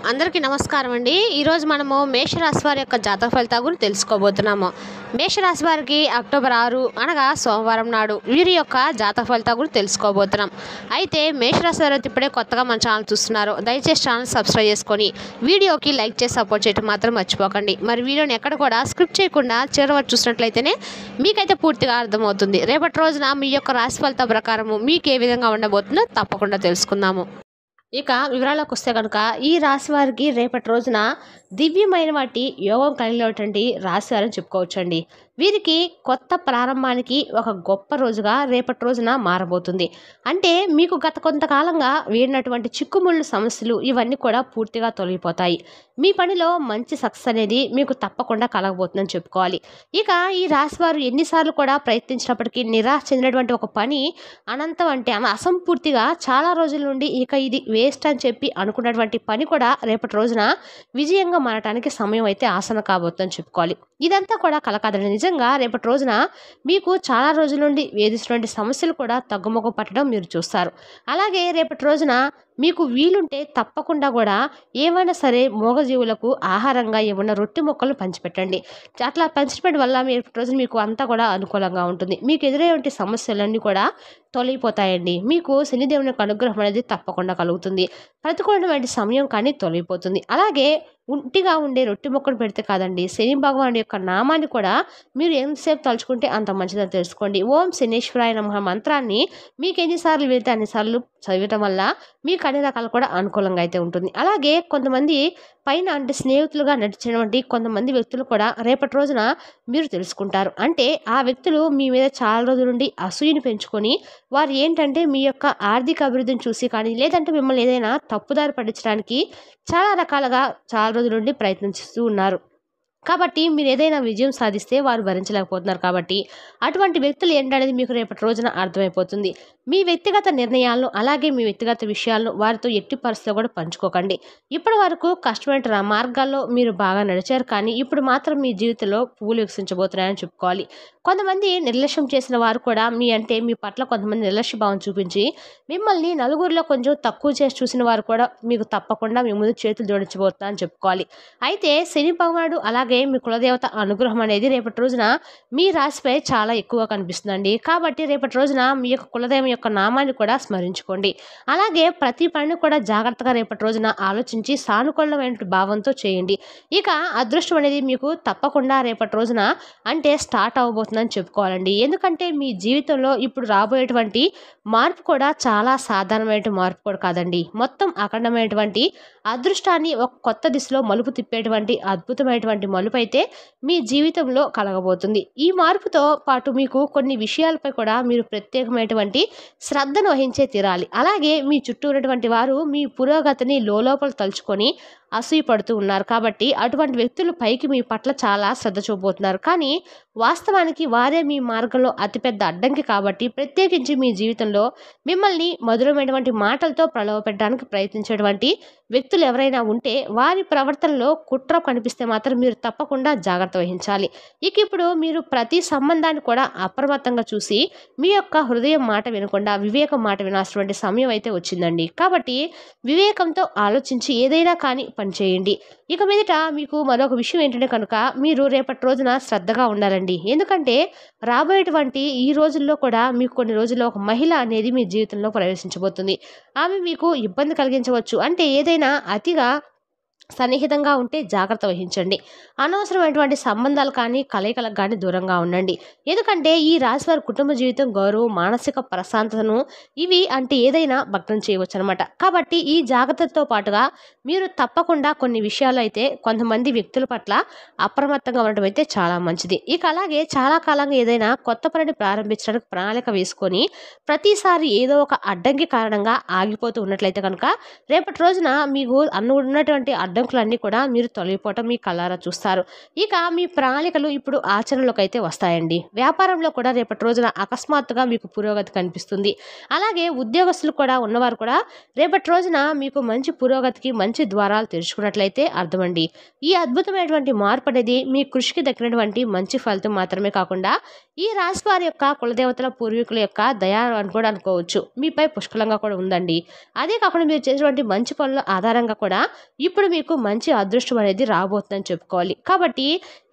అందరికీ నమస్కారం అండి. ఈరోజు మనము మేషరాశి వారి యొక్క జాతక ఫలితాల గురించి తెలుసుకోబోతున్నాము. మేషరాశి వారికి అక్టోబర్ 6 అనగా సోమవారం నాడు వీరి యొక్క జాతక ఫలితాల గురించి తెలుసుకోబోతున్నాం. అయితే మేషరాశి వారు ఇప్పుడే కొత్తగా మన ఛానల్ చూస్తున్నారు, దయచేసి ఛానల్ సబ్స్క్రైబ్ చేసుకొని వీడియోకి లైక్ చేసి సపోర్ట్ చేయడం మాత్రం మర్చిపోకండి. మరి వీడియోని ఎక్కడ కూడా స్క్రిప్ట్ చేయకుండా చివరి వరకు చూసినట్లయితేనే మీకైతే పూర్తిగా అర్థమవుతుంది. రేపటి రోజున మీ యొక్క రాశి ఫలితాల ప్రకారము మీకు ఏ విధంగా ఉండబోతుందో తప్పకుండా తెలుసుకుందాము. ఇక వివరాలకు వస్తే కనుక ఈ రాశి వారికి రేపటి రోజున దివ్యమైన వాటి యోగం కలిగినటువంటి రాశి వారని చెప్పుకోవచ్చండి. వీరికి కొత్త ప్రారంభానికి ఒక గొప్ప రోజుగా రేపటి రోజున మారబోతుంది. అంటే మీకు గత కొంతకాలంగా వీడినటువంటి చిక్కుముళ్ళు సమస్యలు ఇవన్నీ కూడా పూర్తిగా తొలగిపోతాయి. మీ పనిలో మంచి సక్సెస్ అనేది మీకు తప్పకుండా కలగబోతుందని చెప్పుకోవాలి. ఇక ఈ రాశి వారు ఎన్నిసార్లు కూడా ప్రయత్నించినప్పటికీ నిరాశ చెందినటువంటి ఒక పని అనంతం అంటే అసంపూర్తిగా చాలా రోజుల నుండి ఇక ఇది వేస్ట్ అని చెప్పి అనుకున్నటువంటి పని కూడా రేపటి రోజున విజయంగా మారటానికి సమయం అయితే ఆసన కాబోతుందని చెప్పుకోవాలి. ఇదంతా కూడా కలకాదండి. నిజంగా రేపటి రోజున మీకు చాలా రోజుల నుండి వేధిస్తున్నటువంటి సమస్యలు కూడా తగ్గుముఖం పట్టడం మీరు చూస్తారు. అలాగే రేపటి రోజున మీకు వీలుంటే తప్పకుండా కూడా ఏమైనా సరే మూగజీవులకు ఆహారంగా ఏమన్నా రొట్టె ముక్కలు పంచిపెట్టండి. అట్లా పంచిపెట్టడం వల్ల మీరు రోజు మీకు అంతా కూడా అనుకూలంగా ఉంటుంది. మీకు ఎదురయ్యే సమస్యలన్నీ కూడా తొలగిపోతాయండి. మీకు శనిదేవుని యొక్క అనుగ్రహం అనేది తప్పకుండా కలుగుతుంది. ప్రతికూలమైన సమయం కానీ తొలగిపోతుంది. అలాగే ఒంటిగా ఉండే రొట్టె ముక్కలు పెడితే కాదండి, శని భగవానుడి యొక్క నామాన్ని కూడా మీరు ఎంతసేపు తలుచుకుంటే అంత మంచిదని తెలుసుకోండి. ఓం శనీశ్వరాయ నమః మంత్రాన్ని మీకు ఎన్నిసార్లు వెళ్తే అన్నిసార్లు చదవటం వల్ల మీకు అన్ని రకాలు కూడా అనుకూలంగా అయితే ఉంటుంది. అలాగే కొంతమంది పైన అంటే స్నేహితులుగా నడిచినటువంటి కొంతమంది వ్యక్తులు కూడా రేపటి రోజున మీరు తెలుసుకుంటారు. అంటే ఆ వ్యక్తులు మీ మీద చాలా రోజుల నుండి అసూయని పెంచుకొని వారు ఏంటంటే మీ యొక్క ఆర్థిక అభివృద్ధిని చూసి కానీ లేదంటే మిమ్మల్ని ఏదైనా తప్పుదారి పట్టించడానికి చాలా రకాలుగా చాలా రోజుల నుండి ప్రయత్నిస్తూ ఉన్నారు. కాబట్టి మీరు ఏదైనా విజయం సాధిస్తే వారు భరించలేకపోతున్నారు. కాబట్టి అటువంటి వ్యక్తులు ఏంటనేది మీకు రేపటి రోజున అర్థమైపోతుంది. మీ వ్యక్తిగత నిర్ణయాలను అలాగే మీ వ్యక్తిగత విషయాలను వారితో ఎట్టి పరిస్థితిలో కూడా పంచుకోకండి. ఇప్పటి వరకు కష్టమైన మార్గాల్లో మీరు బాగా నడిచారు, కానీ ఇప్పుడు మాత్రం మీ జీవితంలో పువ్వులు వికసించబోతున్నాయని చెప్పుకోవాలి. కొంతమంది నిర్లక్ష్యం చేసిన వారు కూడా మీ పట్ల కొంతమంది నిర్లక్ష్య భావం చూపించి మిమ్మల్ని నలుగురిలో కొంచెం తక్కువ చేసి చూసిన వారు కూడా మీకు తప్పకుండా మీ ముందు చేతులు జోడించబోతున్నారని చెప్పుకోవాలి. అయితే శని భగవానుడు అలాగే మీ కులదేవత అనుగ్రహం అనేది రేపటి రోజున మీ రాశిపై చాలా ఎక్కువగా కనిపిస్తుందండి. కాబట్టి రేపటి రోజున మీ యొక్క కులదైవం యొక్క నామాన్ని కూడా స్మరించుకోండి. అలాగే ప్రతి పనిని కూడా జాగ్రత్తగా రేపటి రోజున ఆలోచించి సానుకూలమైన భావంతో చేయండి. ఇక అదృష్టం అనేది మీకు తప్పకుండా రేపటి రోజున అంటే స్టార్ట్ అవ్వబోతుందని చెప్పుకోవాలండి. ఎందుకంటే మీ జీవితంలో ఇప్పుడు రాబోయేటువంటి మార్పు కూడా చాలా సాధారణమైన మార్పు కూడా కాదండి. మొత్తం అఖండమైనటువంటి అదృష్టాన్ని ఒక కొత్త దిశలో మలుపు తిప్పేటువంటి అద్భుతమైనటువంటి మలుపు అయితే మీ జీవితంలో కలగబోతుంది. ఈ మార్పుతో పాటు మీకు కొన్ని విషయాలపై కూడా మీరు ప్రత్యేకమైనటువంటి శ్రద్ధను వహించే తీరాలి. అలాగే మీ చుట్టూ ఉన్నటువంటి వారు మీ పురోగతిని లోపల తలుచుకొని అసూయ పడుతూ ఉన్నారు. కాబట్టి అటువంటి వ్యక్తులు పైకి మీ పట్ల చాలా శ్రద్ధ చూపబోతున్నారు, కానీ వాస్తవానికి వారే మీ మార్గంలో అతిపెద్ద అడ్డంకి. కాబట్టి ప్రత్యేకించి మీ జీవితంలో మిమ్మల్ని మధురమైనటువంటి మాటలతో ప్రలోభపెట్టడానికి ప్రయత్నించేటువంటి వ్యక్తులు ఎవరైనా ఉంటే వారి ప్రవర్తనలో కుట్ర కనిపిస్తే మాత్రం మీరు తప్పకుండా జాగ్రత్త వహించాలి. ఇక ఇప్పుడు మీరు ప్రతి సంబంధాన్ని కూడా అప్రమత్తంగా చూసి మీ యొక్క హృదయం మాట వినకుండా వివేకం మాట వినాల్సినటువంటి సమయం అయితే వచ్చిందండి. కాబట్టి వివేకంతో ఆలోచించి ఏదైనా కానీ పనిచేయండి. ఇక మీదట మీకు మరొక విషయం ఏంటంటే కనుక మీరు రేపటి రోజున శ్రద్ధగా ఉండాలండి. ఎందుకంటే రాబోయేటువంటి ఈ రోజుల్లో కూడా మీకు కొన్ని రోజుల్లో ఒక మహిళ అనేది మీ జీవితంలో ప్రవేశించబోతుంది. ఆమె మీకు ఇబ్బంది కలిగించవచ్చు. అంటే ఏదైనా అతిగా సన్నిహితంగా ఉంటే జాగ్రత్త వహించండి. అనవసరమైనటువంటి సంబంధాలు కానీ కలయికలకు కానీ దూరంగా ఉండండి. ఎందుకంటే ఈ రాశివారి కుటుంబ జీవితం, గౌరవం, మానసిక ప్రశాంతతను ఇవి అంటే ఏదైనా భగ్నం చేయవచ్చు అనమాట. కాబట్టి ఈ జాగ్రత్తతో పాటుగా మీరు తప్పకుండా కొన్ని విషయాలు అయితే కొంతమంది వ్యక్తుల పట్ల అప్రమత్తంగా ఉండడం అయితే చాలా మంచిది. ఇక అలాగే చాలా కాలంగా ఏదైనా కొత్త పనిని ప్రారంభించడానికి ప్రణాళిక వేసుకొని ప్రతిసారి ఏదో ఒక అడ్డంకి కారణంగా ఆగిపోతూ ఉన్నట్లయితే కనుక రేపటి రోజున మీకు ఉన్నటువంటి అడ్డంకులన్నీ కూడా మీరు తొలగిపోవటం మీ కళ్ళారా చూస్తారు. ఇక మీ ప్రణాళికలు ఇప్పుడు ఆచరణలోకి అయితే వస్తాయండి. వ్యాపారంలో కూడా రేపటి రోజున అకస్మాత్తుగా మీకు పురోగతి కనిపిస్తుంది. అలాగే ఉద్యోగస్తులు కూడా ఉన్నవారు కూడా రేపటి రోజున మీకు మంచి పురోగతికి మంచి ద్వారాలు తెరుచుకున్నట్లయితే అర్థమండి. ఈ అద్భుతమైనటువంటి మార్పు అనేది మీ కృషికి దక్కినటువంటి మంచి ఫలితం మాత్రమే కాకుండా ఈ రాశి వారి యొక్క కులదేవతల పూర్వీకుల యొక్క దయ అని కూడా అనుకోవచ్చు మీపై పుష్కలంగా కూడా ఉందండి. అదే కాకుండా మీరు చేసినటువంటి మంచి పనుల ఆధారంగా కూడా ఇప్పుడు మీకు మంచి అదృష్టం అనేది రాబోతుందని చెప్పుకోవాలి. కాబట్టి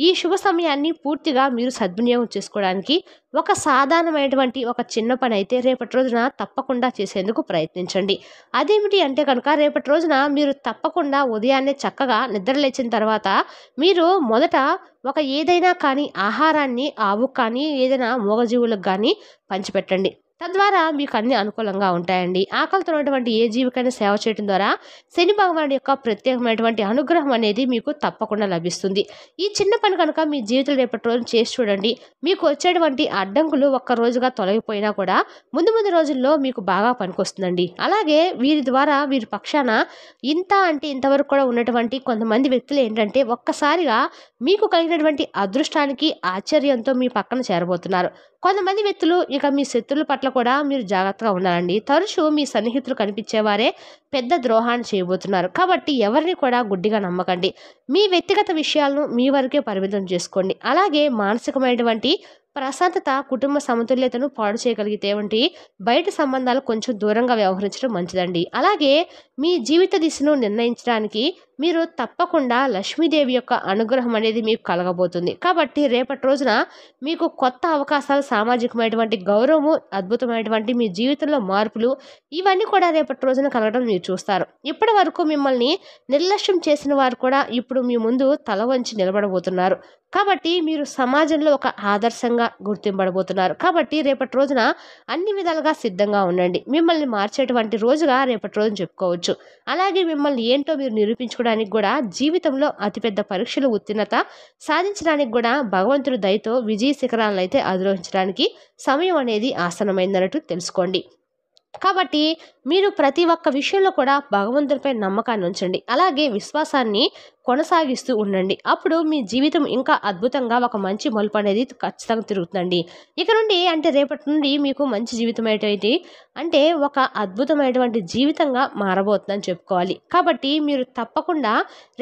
ఈ శుభ సమయాన్ని పూర్తిగా మీరు సద్వినియోగం చేసుకోవడానికి ఒక సాధారణమైనటువంటి ఒక చిన్న పని అయితే రేపటి రోజున తప్పకుండా చేసేందుకు ప్రయత్నించండి. అదేమిటి అంటే కనుక రేపటి రోజున మీరు తప్పకుండా ఉదయాన్నే చక్కగా నిద్ర లేచిన తర్వాత మీరు మొదట ఒక ఏదైనా కానీ ఆహారాన్ని ఆవుకు కానీ ఏదైనా మూగజీవులకు కానీ పంచిపెట్టండి. తద్వారా మీకు అన్ని అనుకూలంగా ఉంటాయండి. ఆకలితో ఉన్నటువంటి ఏ జీవికైనా సేవ చేయడం ద్వారా శని భగవానుడి యొక్క ప్రత్యేకమైనటువంటి అనుగ్రహం అనేది మీకు తప్పకుండా లభిస్తుంది. ఈ చిన్న పని కనుక మీ జీవితంలో రేపటి రోజు చేసి చూడండి. మీకు వచ్చేటువంటి అడ్డంకులు ఒక్క రోజుగా తొలగిపోయినా కూడా ముందు ముందు రోజుల్లో మీకు బాగా పనికొస్తుందండి. అలాగే వీరి ద్వారా వీరి పక్షాన ఇంత అంటే ఇంతవరకు కూడా ఉన్నటువంటి కొంతమంది వ్యక్తులు ఏంటంటే ఒక్కసారిగా మీకు కలిగినటువంటి అదృష్టానికి ఆశ్చర్యంతో మీ పక్కన చేరబోతున్నారు. కొంతమంది వ్యక్తులు ఇక మీ శత్రువుల పట్ల కూడా మీరు జాగ్రత్తగా ఉండాలండి. తరచూ మీ సన్నిహితులు కనిపించేవారే పెద్ద ద్రోహాన్ని చేయబోతున్నారు. కాబట్టి ఎవరిని కూడా గుడ్డిగా నమ్మకండి. మీ వ్యక్తిగత విషయాలను మీ వరకే పరిమితం చేసుకోండి. అలాగే మానసికమైనటువంటి ప్రశాంతత కుటుంబ సమతుల్యతను పాడు చేయగలిగితే వంటి బయట సంబంధాలు కొంచెం దూరంగా వ్యవహరించడం మంచిదండి. అలాగే మీ జీవిత దిశను నిర్ణయించడానికి మీరు తప్పకుండా లక్ష్మీదేవి యొక్క అనుగ్రహం అనేది మీకు కలగబోతుంది. కాబట్టి రేపటి రోజున మీకు కొత్త అవకాశాలు, సామాజికమైనటువంటి గౌరవము, అద్భుతమైనటువంటి మీ జీవితంలో మార్పులు ఇవన్నీ కూడా రేపటి రోజున కలగడం మీరు చూస్తారు. ఇప్పటి వరకు మిమ్మల్ని నిర్లక్ష్యం చేసిన వారు కూడా ఇప్పుడు మీ ముందు తల వంచి నిలబడబోతున్నారు. కాబట్టి మీరు సమాజంలో ఒక ఆదర్శంగా గుర్తింపబడబోతున్నారు. కాబట్టి రేపటి రోజున అన్ని విధాలుగా సిద్ధంగా ఉండండి. మిమ్మల్ని మార్చేటువంటి రోజుగా రేపటి రోజున చెప్పుకోవచ్చు. అలాగే మిమ్మల్ని ఏంటో మీరు నిరూపించుకోవడానికి కూడా జీవితంలో అతిపెద్ద పరీక్షలు ఉత్తీర్ణత సాధించడానికి కూడా భగవంతుడి దయతో విజయ శిఖరాలను అయితే అధిరోహించడానికి సమయం అనేది ఆసన్నమైందన్నట్టు తెలుసుకోండి. కాబట్టి మీరు ప్రతి ఒక్క విషయంలో కూడా భగవంతుడిపై నమ్మకాన్ని ఉంచండి. అలాగే విశ్వాసాన్ని కొనసాగిస్తూ ఉండండి. అప్పుడు మీ జీవితం ఇంకా అద్భుతంగా ఒక మంచి మలుపు అనేది ఖచ్చితంగా తిరుగుతుందండి. ఇక నుండి అంటే రేపటి నుండి మీకు మంచి జీవితం ఏంటి అంటే ఒక అద్భుతమైనటువంటి జీవితంగా మారబోతుందని చెప్పుకోవాలి. కాబట్టి మీరు తప్పకుండా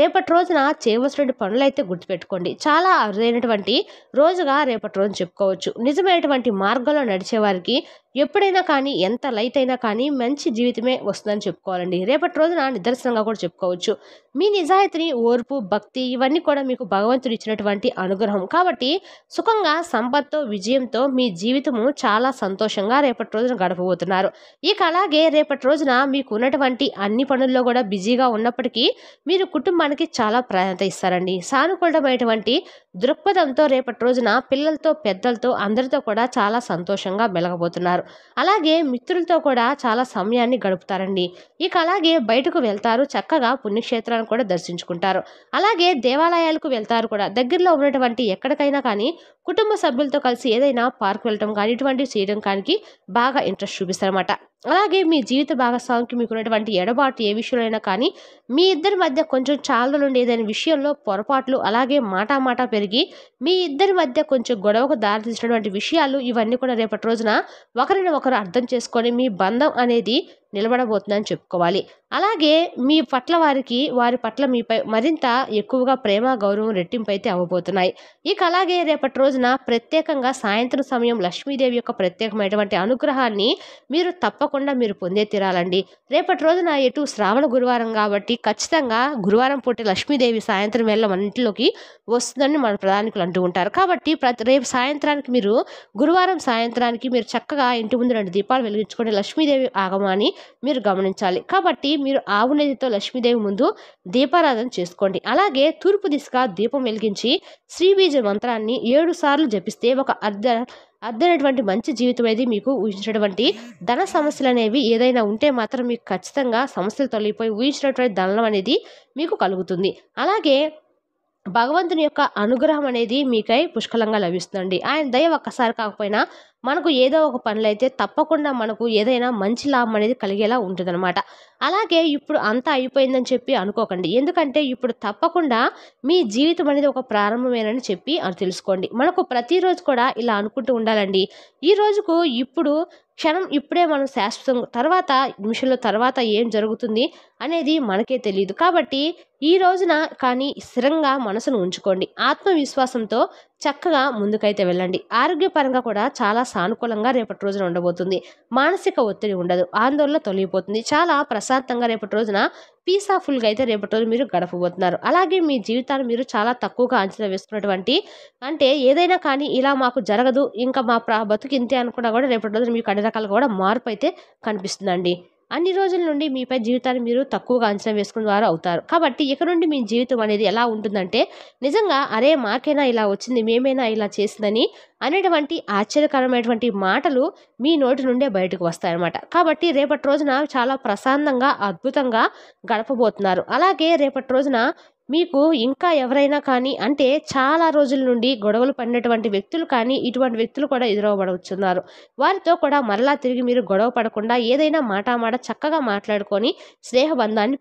రేపటి రోజున చేయవలసిన పనులు అయితే గుర్తుపెట్టుకోండి. చాలా అరుదైనటువంటి రోజుగా రేపటి రోజున చెప్పుకోవచ్చు. నిజమైనటువంటి మార్గంలో నడిచే వారికి ఎప్పుడైనా కానీ ఎంత లైట్ అయినా కానీ మంచి జీవితమే వస్తుందని చెప్పుకోవాలండి. రేపటి రోజున నిదర్శనంగా కూడా చెప్పుకోవచ్చు. మీ నిజాయితీని, ఓర్పు, భక్తి ఇవన్నీ కూడా మీకు భగవంతుడు ఇచ్చినటువంటి అనుగ్రహం. కాబట్టి సుఖంగా, సంపత్తో, విజయంతో మీ జీవితము చాలా సంతోషంగా రేపటి రోజున గడపబోతున్నారు. ఇక అలాగే రేపటి రోజున మీకు ఉన్నటువంటి అన్ని పనుల్లో కూడా బిజీగా ఉన్నప్పటికీ మీరు కుటుంబానికి చాలా ప్రాధాన్యత ఇస్తారండి. సానుకూలమైనటువంటి దృక్పథంతో రేపటి రోజున పిల్లలతో, పెద్దలతో అందరితో కూడా చాలా సంతోషంగా మెలగబోతున్నారు. అలాగే మిత్రులతో కూడా చాలా సమయాన్ని గడుపుతారండి. ఇక అలాగే బయటకు వెళ్తారు, చక్కగా పుణ్యక్షేత్రాలను కూడా దర్శించుకుంటారు. అలాగే దేవాలయాలకు వెళ్తారు కూడా. దగ్గరలో ఉన్నటువంటి ఎక్కడికైనా కానీ కుటుంబ సభ్యులతో కలిసి ఏదైనా పార్క్ వెళ్ళటం కానీ ఇటువంటివి చేయడం కానీ బాగా ఇంట్రెస్ట్ చూపిస్తారన్నమాట. అలాగే మీ జీవిత భాగస్వామికి మీకు ఉన్నటువంటి ఎడబాటు ఏ విషయంలో కానీ మీ ఇద్దరి మధ్య కొంచెం చాలా నుండి ఏదైనా విషయంలో పొరపాట్లు అలాగే మాట పెరిగి మీ ఇద్దరి మధ్య కొంచెం గొడవకు దారితీసినటువంటి విషయాలు ఇవన్నీ కూడా రేపటి రోజున ఒకరిని ఒకరు అర్థం చేసుకొని మీ బంధం అనేది నిలబడబోతుందని చెప్పుకోవాలి. అలాగే మీ పట్ల వారి పట్ల మీపై మరింత ఎక్కువగా ప్రేమ, గౌరవం రెట్టింపు అయితే అవ్వబోతున్నాయి. ఇక అలాగే రేపటి రోజున ప్రత్యేకంగా సాయంత్రం సమయం లక్ష్మీదేవి యొక్క ప్రత్యేకమైనటువంటి అనుగ్రహాన్ని మీరు పొందే తీరాలండి. రేపటి రోజున ఎటు శ్రావణ గురువారం కాబట్టి ఖచ్చితంగా గురువారం పూట లక్ష్మీదేవి సాయంత్రం వేళ మన ఇంట్లోకి వస్తుందని మన ప్రధానికులు అంటూ ఉంటారు. కాబట్టి రేపు సాయంత్రానికి మీరు గురువారం సాయంత్రానికి మీరు చక్కగా ఇంటి ముందు 2 దీపాలు వెలిగించుకొని లక్ష్మీదేవి ఆగమాన్ని మీరు గమనించాలి. కాబట్టి మీరు ఆవు నెయ్యితో లక్ష్మీదేవి ముందు దీపారాధన చేసుకోండి. అలాగే తూర్పు దిశగా దీపం వెలిగించి శ్రీబీజ మంత్రాన్ని 7 సార్లు జపిస్తే ఒక అర్థమైనటువంటి మంచి జీవితం అనేది మీకు ఊహించినటువంటి ధన సమస్యలు అనేవి ఏదైనా ఉంటే మాత్రం మీకు ఖచ్చితంగా సమస్యలు తొలగిపోయి ఊహించినటువంటి ధనం అనేది మీకు కలుగుతుంది. అలాగే భగవంతుని యొక్క అనుగ్రహం అనేది మీకై పుష్కలంగా లభిస్తుందండి. ఆయన దయ ఒక్కసారి కాకపోయినా మనకు ఏదో ఒక పనులైతే తప్పకుండా మనకు ఏదైనా మంచి లాభం అనేది కలిగేలా ఉంటుందన్నమాట. అలాగే ఇప్పుడు అంతా అయిపోయిందని చెప్పి అనుకోకండి. ఎందుకంటే ఇప్పుడు తప్పకుండా మీ జీవితం అనేది ఒక ప్రారంభమేనని చెప్పి తెలుసుకోండి. మనకు ప్రతిరోజు కూడా ఇలా అనుకుంటూ ఉండాలండి. ఈ రోజుకు ఇప్పుడు క్షణం ఇప్పుడే మనం శాశ్వతం, తర్వాత నిమిషంలో తర్వాత ఏం జరుగుతుంది అనేది మనకే తెలీదు. కాబట్టి ఈ రోజున కానీ స్థిరంగా మనసును ఉంచుకోండి. ఆత్మవిశ్వాసంతో చక్కగా ముందుకైతే వెళ్ళండి. ఆరోగ్యపరంగా కూడా చాలా సానుకూలంగా రేపటి రోజున ఉండబోతుంది. మానసిక ఒత్తిడి ఉండదు. ఆందోళన తొలగిపోతుంది. చాలా ప్రశాంతంగా రేపటి రోజున పీస్‌ఫుల్‌గా అయితే రేపటి రోజు మీరు గడపబోతున్నారు. అలాగే మీ జీవితాన్ని మీరు చాలా తక్కువగా అంచనా వేసుకున్నటువంటి, అంటే ఏదైనా కానీ ఇలా మాకు జరగదు, ఇంకా మా బతుకు ఇంతే అనుకున్నా కూడా రేపటి రోజున మీకు అన్ని రకాలుగా కూడా మార్పయితే కనిపిస్తుందండి. అన్ని రోజుల నుండి మీపై జీవితాన్ని మీరు తక్కువగా అంచనా వేసుకున్న వారు అవుతారు. కాబట్టి ఇక నుండి మీ జీవితం అనేది ఎలా ఉంటుందంటే, నిజంగా అరే! మాకేనా ఇలా వచ్చింది, మేమేనా ఇలా చేసిందని అనేటువంటి ఆశ్చర్యకరమైనటువంటి మాటలు మీ నోటి నుండే బయటకు వస్తాయన్నమాట. కాబట్టి రేపటి రోజున చాలా ప్రశాంతంగా, అద్భుతంగా గడపబోతున్నారు. అలాగే రేపటి రోజున మీకు ఇంకా ఎవరైనా కానీ, అంటే చాలా రోజుల నుండి గొడవలు పడినటువంటి వ్యక్తులు కానీ, ఇటువంటి వ్యక్తులు కూడా ఎదురవ్వబడుచున్నారు. వారితో కూడా మరలా తిరిగి మీరు గొడవ పడకుండా ఏదైనా మాట చక్కగా మాట్లాడుకొని స్నేహ బంధాన్ని